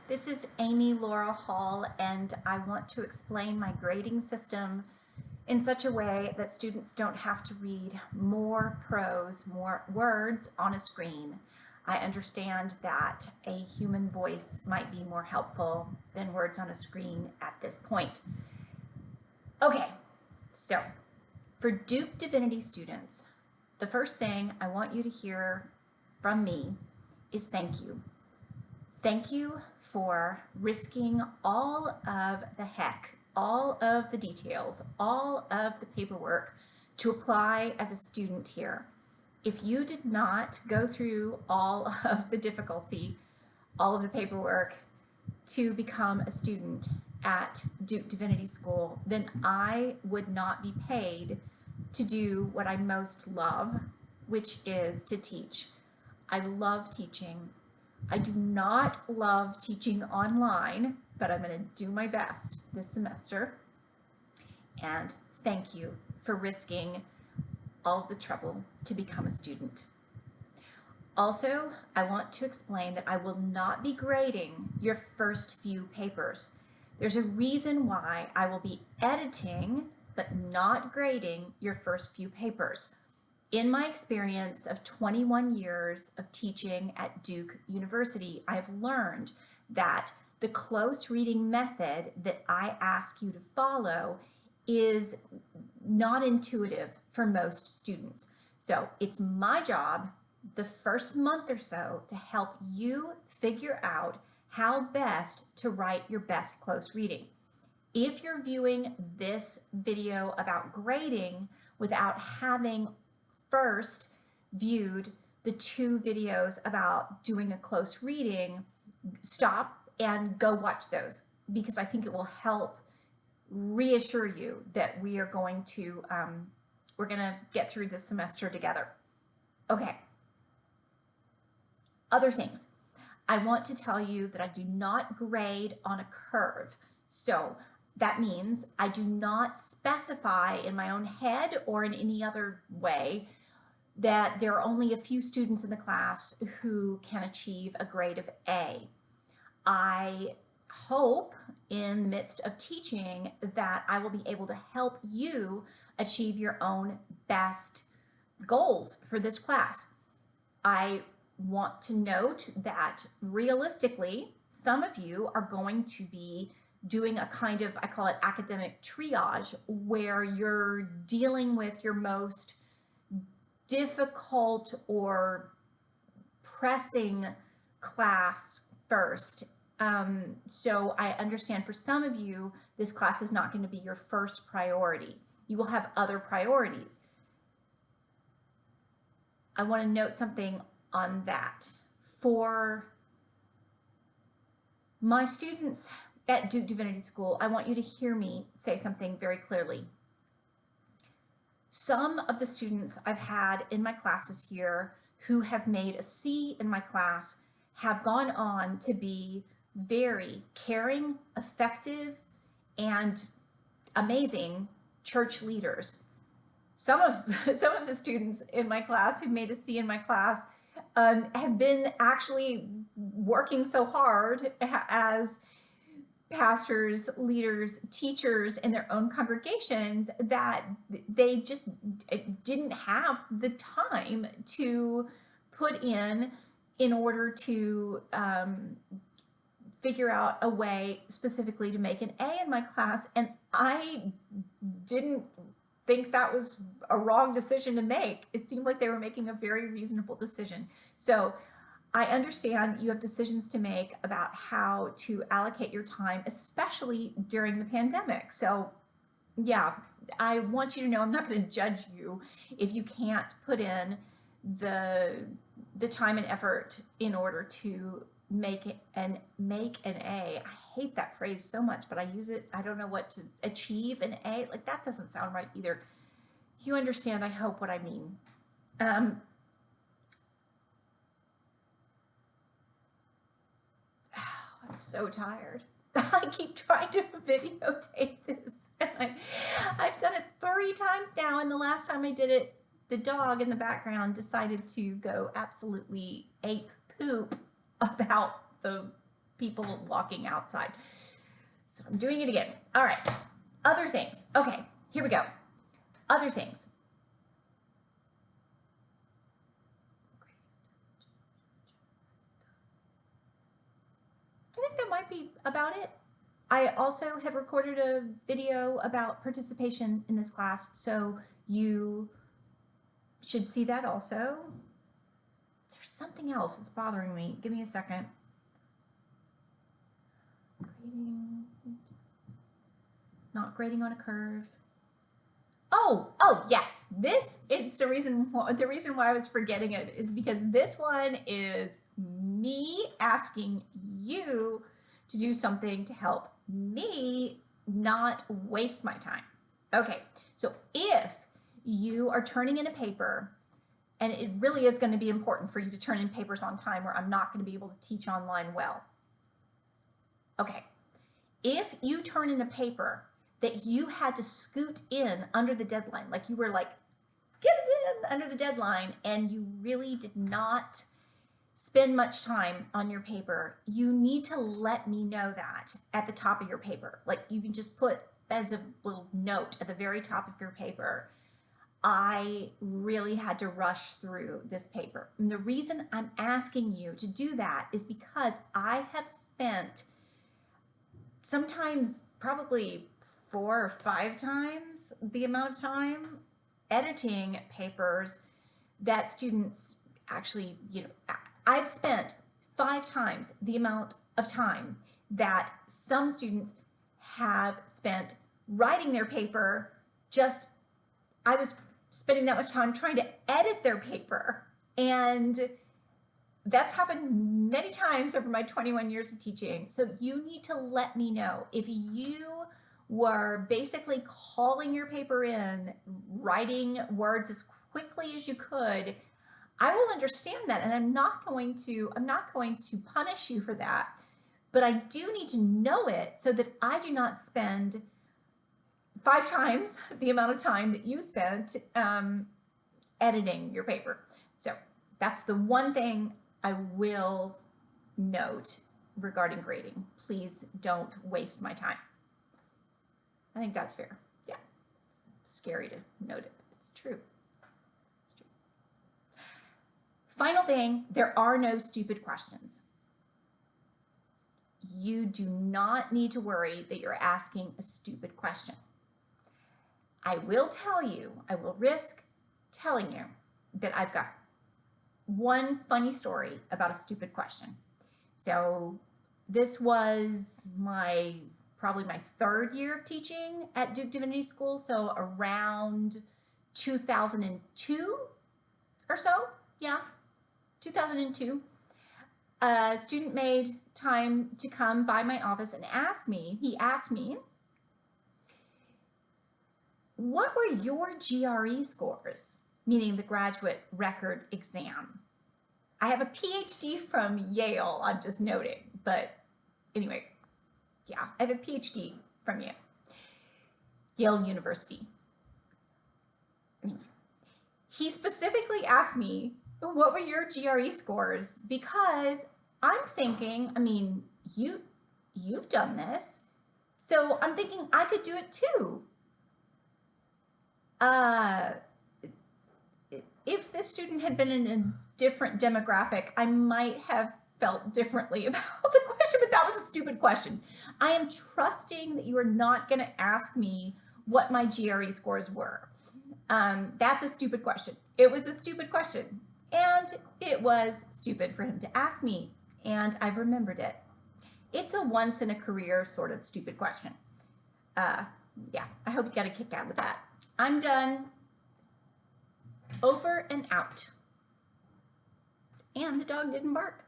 This is Amy Laura Hall, and I want to explain my grading system in such a way that students don't have to read more prose, more words on a screen. I understand that a human voice might be more helpful than words on a screen at this point. Okay, so for Duke Divinity students, the first thing I want you to hear from me is thank you. Thank you for risking all of the heck, all of the details, all of the paperwork to apply as a student here. If you did not go through all of the difficulty, all of the paperwork to become a student at Duke Divinity School, then I would not be paid to do what I most love, which is to teach. I love teaching. I do not love teaching online, but I'm going to do my best this semester. And thank you for risking all the trouble to become a student. Also, I want to explain that I will not be grading your first few papers. There's a reason why I will be editing, but not grading your first few papers. In my experience of 21 years of teaching at Duke University, I've learned that the close reading method that I ask you to follow is not intuitive for most students. So it's my job the first month or so to help you figure out how best to write your best close reading. If you're viewing this video about grading without having first viewed the two videos about doing a close reading, stop and go watch those, because I think it will help reassure you that we are going to we're going to get through this semester together. Okay. Other things. I want to tell you that I do not grade on a curve. So that means I do not specify in my own head or in any other way that there are only a few students in the class who can achieve a grade of A. I hope in the midst of teaching that I will be able to help you achieve your own best goals for this class. I want to note that realistically, some of you are going to be doing a kind of, I call it academic triage, where you're dealing with your most difficult or pressing class first. So I understand for some of you, this class is not going to be your first priority. You will have other priorities. I want to note something on that. For my students at Duke Divinity School, I want you to hear me say something very clearly. Some of the students I've had in my classes here who have made a C in my class have gone on to be very caring, effective, and amazing church leaders. Some of the students in my class who made a C in my class have been actually working so hard as pastors, leaders, teachers in their own congregations that they just didn't have the time to put in order to figure out a way specifically to make an A in my class. And I didn't think that was a wrong decision to make. It seemed like they were making a very reasonable decision. So I understand you have decisions to make about how to allocate your time, especially during the pandemic. So yeah, I want you to know I'm not going to judge you if you can't put in the time and effort in order to make an A. I hate that phrase so much, but I use it. I don't know what to achieve an A. Like, that doesn't sound right either. You understand, I hope, what I mean. I'm so tired. I keep trying to videotape this, and I've done it 3 times now, and the last time I did it, the dog in the background decided to go absolutely ape poop about the people walking outside. So I'm doing it again. All right. Other things. Okay, here we go. Other things. I think that might be about it. I also have recorded a video about participation in this class, so you should see that also. There's something else that's bothering me. Give me a second. Grading. Not grading on a curve. Oh, yes. It's the reason why I was forgetting it is because this one is me asking you to do something to help me not waste my time. Okay, so if you are turning in a paper, and it really is going to be important for you to turn in papers on time or I'm not going to be able to teach online well. Okay, if you turn in a paper that you had to scoot in under the deadline, like you were like, get it in under the deadline, and you really did not spend much time on your paper, you need to let me know that at the top of your paper. Like you can just put as a little note at the very top of your paper, I really had to rush through this paper. And the reason I'm asking you to do that is because I have spent sometimes probably 4 or 5 times the amount of time editing papers that students actually, I've spent 5 times the amount of time that some students have spent writing their paper. I was spending that much time trying to edit their paper, and that's happened many times over my 21 years of teaching. So you need to let me know if you were basically calling your paper in, writing words as quickly as you could. I will understand that, and I'm not going to punish you for that, but I do need to know it so that I do not spend 5 times the amount of time that you spent editing your paper. So that's the one thing I will note regarding grading. Please don't waste my time. I think that's fair. Yeah, scary to note it, but it's true. It's true. Final thing, there are no stupid questions. You do not need to worry that you're asking a stupid question. I will risk telling you that I've got one funny story about a stupid question. So this was probably my 3rd year of teaching at Duke Divinity School, so around 2002 or so, yeah, 2002. A student made time to come by my office and asked me, what were your GRE scores, meaning the graduate record exam? I have a PhD from Yale, I'm just noting, but anyway, yeah, I have a PhD from Yale University. Anyway, he specifically asked me, what were your GRE scores? Because I'm thinking, you've done this, so I'm thinking I could do it too. If this student had been in a different demographic, I might have felt differently about the question, but that was a stupid question. I am trusting that you are not going to ask me what my GRE scores were. That's a stupid question. It was a stupid question, and it was stupid for him to ask me, and I've remembered it. It's a once in a career sort of stupid question. Yeah, I hope you got a kick out of that. I'm done. Over and out. And the dog didn't bark.